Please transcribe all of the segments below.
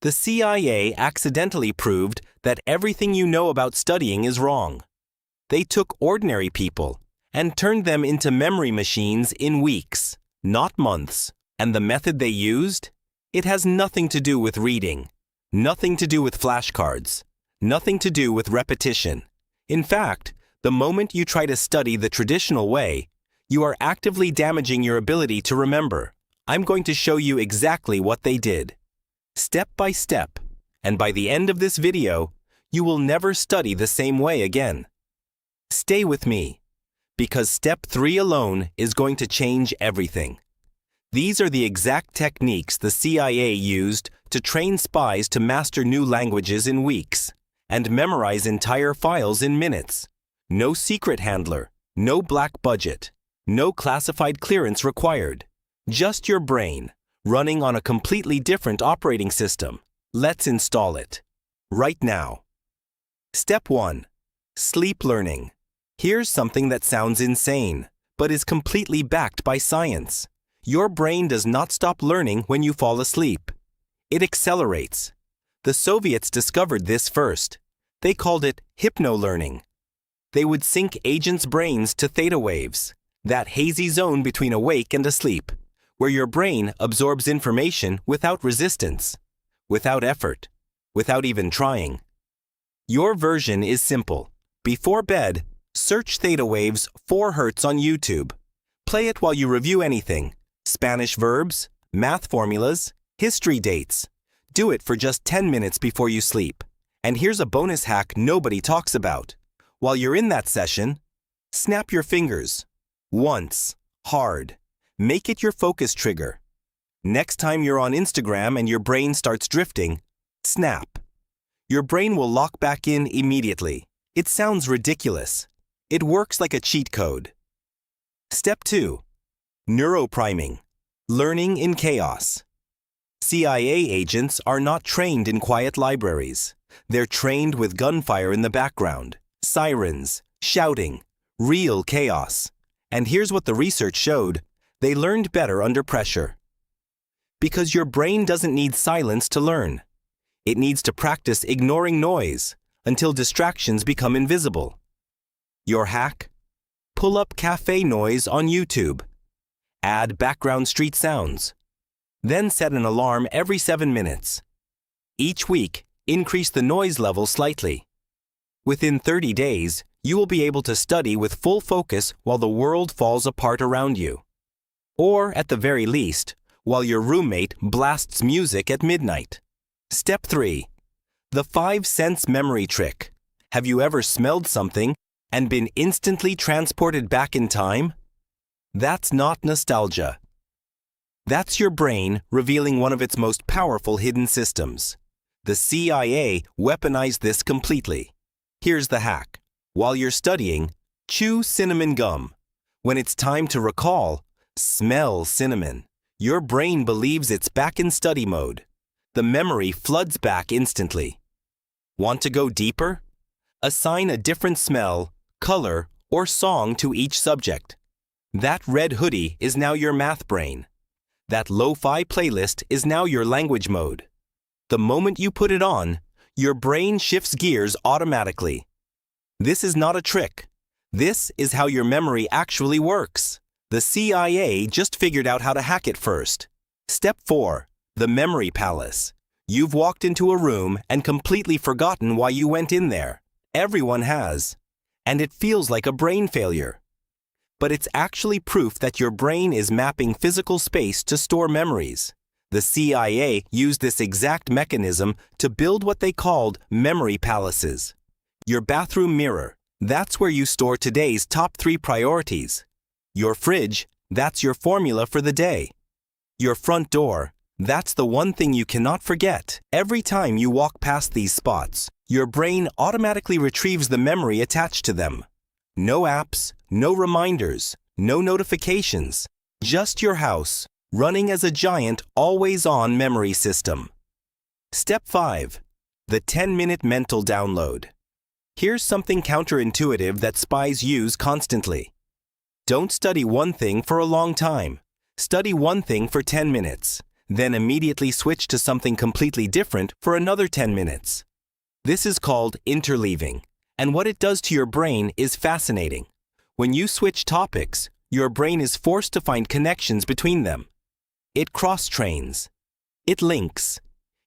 The CIA accidentally proved that everything you know about studying is wrong. They took ordinary people and turned them into memory machines in weeks, not months. And the method they used? It has nothing to do with reading, nothing to do with flashcards, nothing to do with repetition. In fact, the moment you try to study the traditional way, you are actively damaging your ability to remember. I'm going to show you exactly what they did, step by step, and by the end of this video, you will never study the same way again. Stay with me, because step 3 alone is going to change everything. These are the exact techniques the CIA used to train spies to master new languages in weeks and memorize entire files in minutes. No secret handler, no black budget, no classified clearance required. Just your brain, running on a completely different operating system. Let's install it. Right now. Step 1. Sleep learning. Here's something that sounds insane, but is completely backed by science. Your brain does not stop learning when you fall asleep. It accelerates. The Soviets discovered this first. They called it hypno-learning. They would sync agents' brains to theta waves, that hazy zone between awake and asleep, where your brain absorbs information without resistance, without effort, without even trying. Your version is simple. Before bed, search theta waves 4 Hz on YouTube. Play it while you review anything. Spanish verbs, math formulas, history dates. Do it for just 10 minutes before you sleep. And here's a bonus hack nobody talks about. While you're in that session, snap your fingers. Once. Hard. Make it your focus trigger. Next time you're on Instagram and your brain starts drifting, snap. Your brain will lock back in immediately. It sounds ridiculous. It works like a cheat code. Step 2. Neuropriming. Learning in chaos. CIA agents are not trained in quiet libraries. They're trained with gunfire in the background, sirens, shouting, real chaos. And here's what the research showed. They learned better under pressure. Because your brain doesn't need silence to learn. It needs to practice ignoring noise until distractions become invisible. Your hack? Pull up cafe noise on YouTube. Add background street sounds. Then set an alarm every 7 minutes. Each week, increase the noise level slightly. Within 30 days, you will be able to study with full focus while the world falls apart around you. Or, at the very least, while your roommate blasts music at midnight. Step 3. The 5 sense memory trick. Have you ever smelled something and been instantly transported back in time? That's not nostalgia. That's your brain revealing one of its most powerful hidden systems. The CIA weaponized this completely. Here's the hack. While you're studying, chew cinnamon gum. When it's time to recall, smell cinnamon. Your brain believes it's back in study mode. The memory floods back instantly. Want to go deeper? Assign a different smell, color, or song to each subject. That red hoodie is now your math brain. That lo-fi playlist is now your language mode. The moment you put it on, your brain shifts gears automatically. This is not a trick. This is how your memory actually works. The CIA just figured out how to hack it first. Step 4. The memory palace. You've walked into a room and completely forgotten why you went in there. Everyone has. And it feels like a brain failure. But it's actually proof that your brain is mapping physical space to store memories. The CIA used this exact mechanism to build what they called memory palaces. Your bathroom mirror, that's where you store today's top 3 priorities. Your fridge, that's your formula for the day. Your front door, that's the one thing you cannot forget. Every time you walk past these spots, your brain automatically retrieves the memory attached to them. No apps, no reminders, no notifications. Just your house, running as a giant, always-on memory system. Step 5. The 10-minute mental download. Here's something counterintuitive that spies use constantly. Don't study one thing for a long time. Study one thing for 10 minutes. Then immediately switch to something completely different for another 10 minutes. This is called interleaving, and what it does to your brain is fascinating. When you switch topics, your brain is forced to find connections between them. It cross-trains. It links.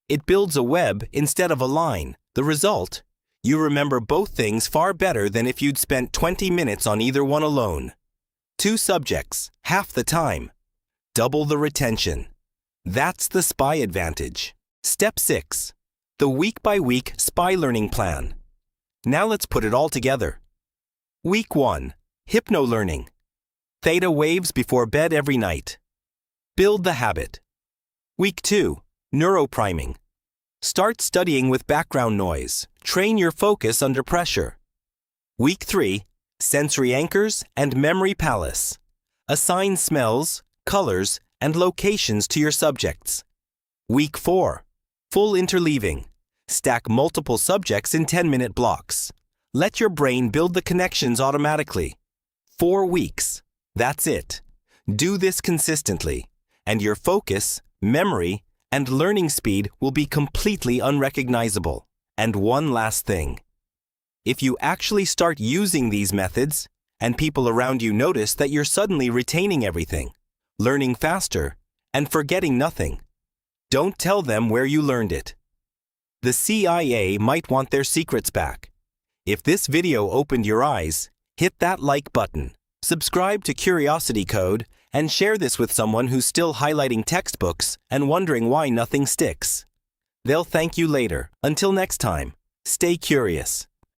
It builds a web instead of a line. The result? You remember both things far better than if you'd spent 20 minutes on either one alone. 2 subjects, half the time. Double the retention. That's the SPY advantage. Step 6. The week-by-week SPY learning plan. Now let's put it all together. Week 1. Hypno-learning. Theta waves before bed every night. Build the habit. Week 2. Neuropriming. Start studying with background noise. Train your focus under pressure. Week 3. Sensory anchors and memory palace. Assign smells, colors, and locations to your subjects. Week 4. Full interleaving. Stack multiple subjects in 10-minute blocks. Let your brain build the connections automatically. 4 weeks. That's it. Do this consistently, and your focus, memory, and learning speed will be completely unrecognizable. And one last thing. If you actually start using these methods, and people around you notice that you're suddenly retaining everything, learning faster, and forgetting nothing, don't tell them where you learned it. The CIA might want their secrets back. If this video opened your eyes, hit that like button, subscribe to Curiosity Code, and share this with someone who's still highlighting textbooks and wondering why nothing sticks. They'll thank you later. Until next time, stay curious.